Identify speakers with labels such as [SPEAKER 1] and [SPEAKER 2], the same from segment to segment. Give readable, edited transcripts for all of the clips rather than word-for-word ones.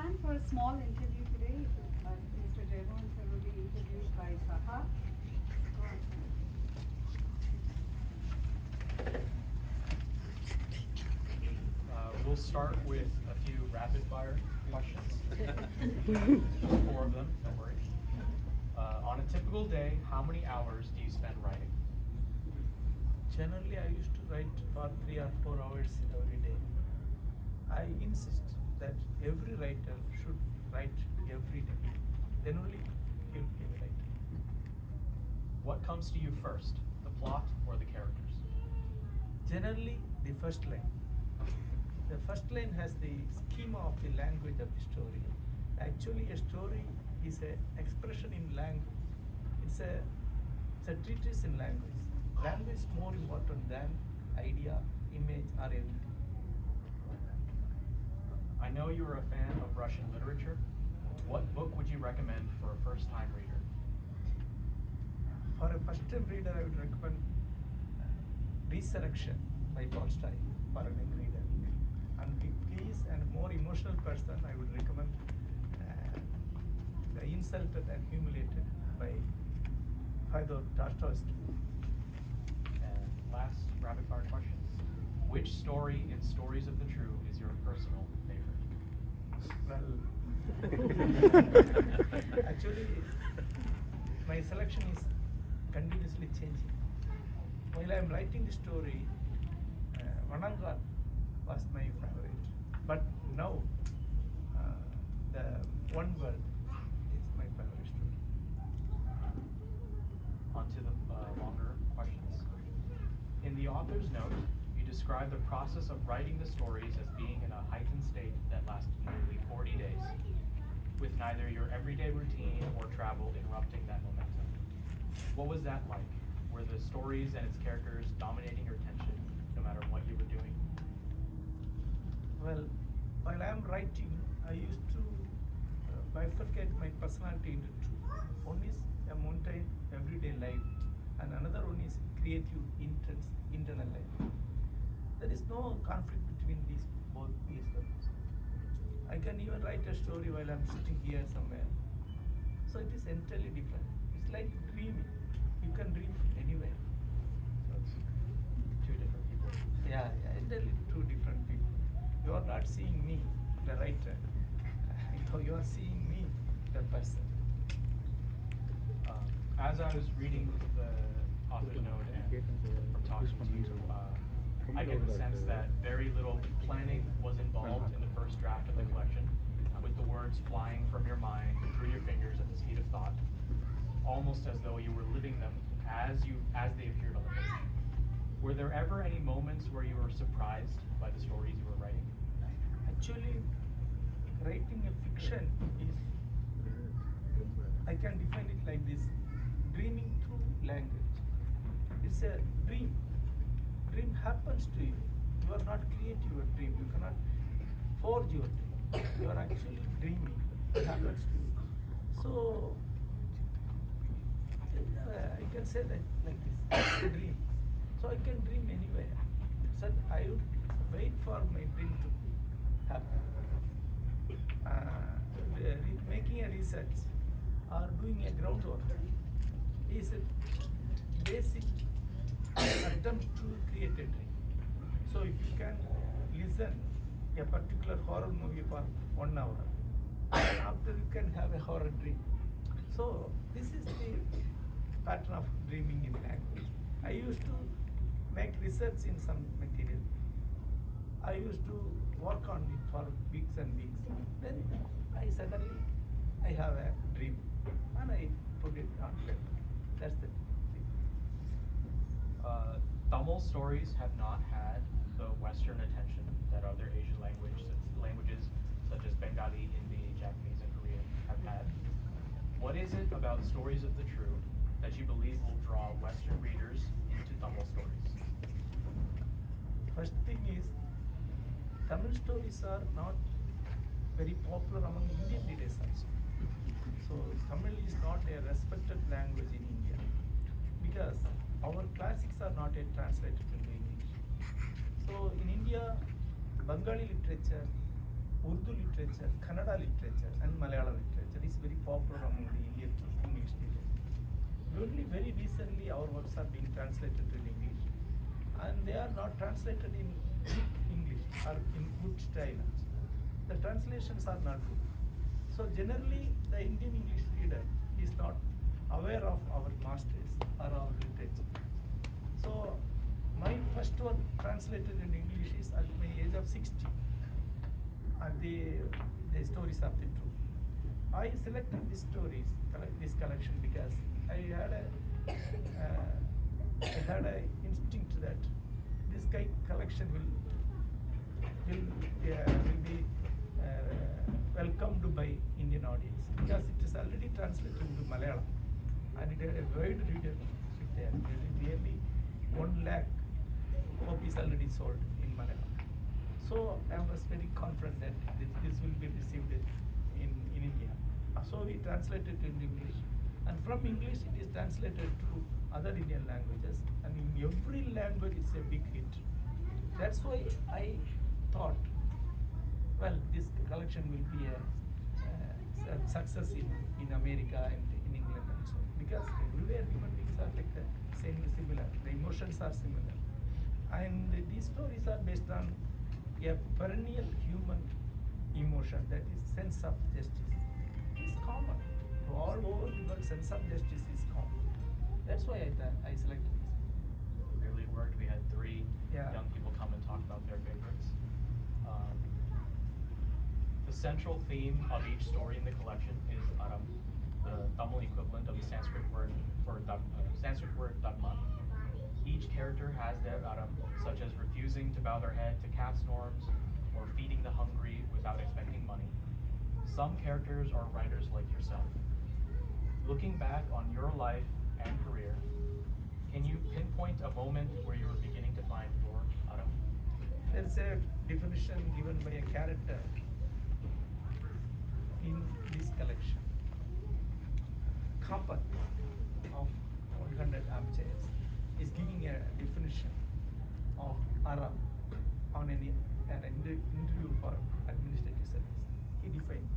[SPEAKER 1] planned for a small interview today. Mr. Jeyamohan sir will be interviewed by Saha. Go on,
[SPEAKER 2] We'll start with a few rapid fire questions. 4 of them, don't worry. On a typical day, how many hours do you spend writing?
[SPEAKER 3] Generally, I used to write for 3 or 4 hours every day. I insist that every writer should write every day. Then only he'll be a writer.
[SPEAKER 2] What comes to you first, the plot or the characters?
[SPEAKER 3] Generally, the first line. The first line has the schema of the language of the story. Actually, a story is an expression in language. It's a treatise in language. Language is more important than idea, image, or everything.
[SPEAKER 2] I know you're a fan of Russian literature. What book would you recommend for a first-time reader?
[SPEAKER 3] For a first-time reader, I would recommend Resurrection by Tolstoy for a young reader. And if he is a more emotional person, I would recommend The Insulted and Humiliated by Fyodor Dostoevsky.
[SPEAKER 2] And last rapid-fire question. Which story in Stories of the True is your personal favorite?
[SPEAKER 3] Well, actually, my selection is continuously changing. While I am writing the story, Vanangal was my favorite. But now, the One World is my favorite story.
[SPEAKER 2] On to the longer questions. In the author's note, you describe the process of writing the stories as being in a heightened state that lasted nearly 40 days, with neither your everyday routine or travel interrupting that momentum. What was that like? Were the stories and its characters dominating your attention no matter what you were doing?
[SPEAKER 3] Well, while I am writing, I used to bifurcate my personality into two. One is a mundane, everyday life, and another one is creative, intense, internal life. There is no conflict between both these levels. I can even write a story while I'm sitting here somewhere. So it is entirely different. It's like dreaming. You can dream anywhere.
[SPEAKER 2] So it's 2 different people.
[SPEAKER 3] Yeah, entirely two different people. You are not seeing me, the writer. You are seeing me, the person.
[SPEAKER 2] As I was reading the author's note and from talking to you, I get the sense that very little planning was involved in the first draft of the collection, with the words flying from your mind through your fingers at the speed of thought, almost as though you were living them as they appeared on the page. Were there ever any moments where you were surprised by the stories you were writing?
[SPEAKER 3] Actually, writing a fiction is, I can define it like this, dreaming through language. It's a dream. Dream happens to you. You are not creating your dream. You cannot forge your dream. You are actually dreaming. It happens to you. So, I can say that like this, it's a dream. So I can dream anywhere. So I would wait for my dream to happen. Making a research or doing a groundwork is a basic attempt to create a dream. So if you can listen a particular horror movie for 1 hour, and after you can have a horror dream. So this is the pattern of dreaming in language. I used to make research in some material. I used to work on it for weeks and weeks. Then I have a dream and I put it on paper. That's the thing.
[SPEAKER 2] Tamil stories have not had the Western attention that other Asian languages such as Bengali, Hindi, Japanese, and Korean have had. What is it about Stories of the True that you believe will draw Western readers into Tamil stories?
[SPEAKER 3] First thing is, Tamil stories are not very popular among Indian readers also. So Tamil is not a respected language in India because our classics are not yet translated into English. So in India, Bengali literature Urdu literature, Kannada literature, and Malayalam literature is very popular among the Indian English speakers. Only very recently our works are being translated to English, and they are not translated in English or in good style. The translations are not good. So generally, the Indian English reader is not aware of our masters or our literature. So my first work translated in English is at my age of 60, and the stories of the truth. I selected these stories, this collection, because I had a instinct that this collection will be welcomed by Indian audience, because it is already translated into Malayalam and it had a wide readership there. Nearly 1 lakh copies already sold in Malayalam. So I was very confident that this will be received in India. So we translated it into English, and from English it is translated to other Indian languages, and in every language it's a big hit. That's why I thought, well, this collection will be a success in America and in England also, because everywhere human beings are like the same, similar, the emotions are similar, and these stories are based on a perennial human emotion, that is sense of justice. It's common to all over the world. Sense of justice is common. That's why I selected this.
[SPEAKER 2] Really worked. We had 3
[SPEAKER 3] Yeah.
[SPEAKER 2] young people come and talk about their favorites. The central theme of each story in the collection is Aram, the Tamil equivalent of the Sanskrit word for dogma. Each character has their Aram, such as refusing to bow their head to caste norms or feeding the hungry without expecting money. Some characters are writers like yourself. Looking back on your life and career, can you pinpoint a moment where you were beginning to find your Aram?
[SPEAKER 3] There's a definition given by a character in this collection. Kapat of 100 armchairs is giving a definition of Aram on an interview for administrative service. He defined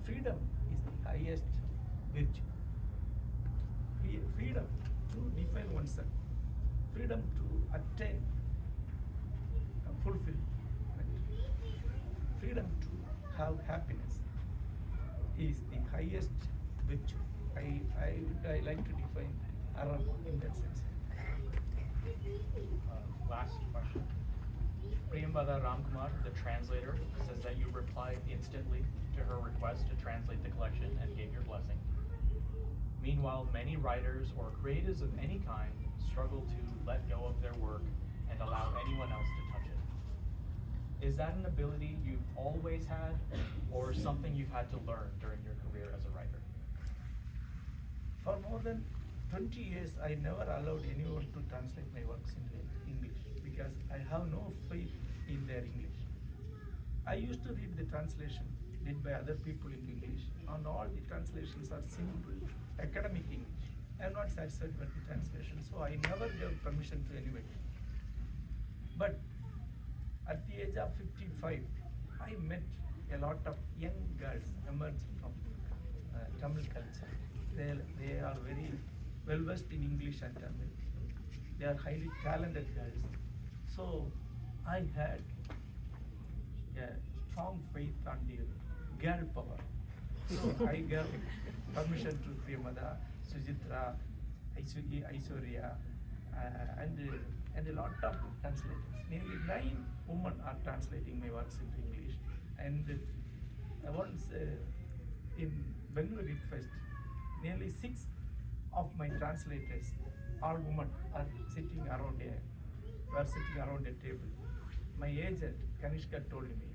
[SPEAKER 3] freedom is the highest virtue. Freedom to define oneself, freedom to attain fulfillment, freedom to have happiness is the highest virtue. I like to define Aram in that sense.
[SPEAKER 2] Last question. Priyambada Ramkumar, the translator, says that you replied instantly to her request to translate the collection and gave your blessing. Meanwhile, many writers or creatives of any kind struggle to let go of their work and allow anyone else to touch it. Is that an ability you've always had, or something you've had to learn during your career as a writer?
[SPEAKER 3] For more than 20 years, I never allowed anyone to translate my works into English, because I have no faith in their English. I used to read the translation did by other people into English, and all the translations are simple academic English. I am not satisfied with the translation, so I never gave permission to anybody. But at the age of 55, I met a lot of young girls emerging from Tamil culture. They are very well versed in English and Tamil. They are highly talented girls. So I had a strong faith on the girl power. So I gave permission to Priyambada, Sujitra, Aishwarya, and a lot of translators. Nearly 9 women are translating my works into English. And once in Bengaluru Lit Fest, nearly 6 of my translators, all women, are sitting around a table. My agent Kanishka told me,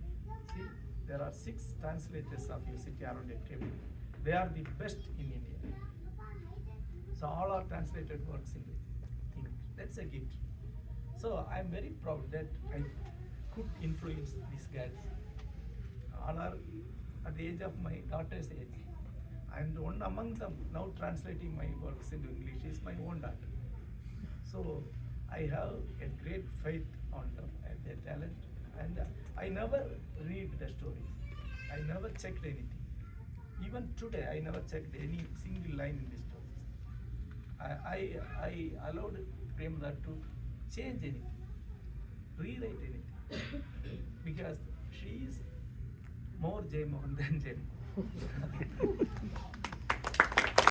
[SPEAKER 3] see, there are 6 translators of you sitting around a table. They are the best in India. So all are translated works in English. That's a gift. So I'm very proud that I could influence these girls. All are at the age of my daughter's age. And one among them now translating my works into English is my own daughter. So I have a great faith on them and their talent. And I never read the stories. I never checked anything. Even today, I never checked any single line in this story. I allowed Premda to change anything, rewrite anything, because she is more Jeyamohan than Jeyamohan.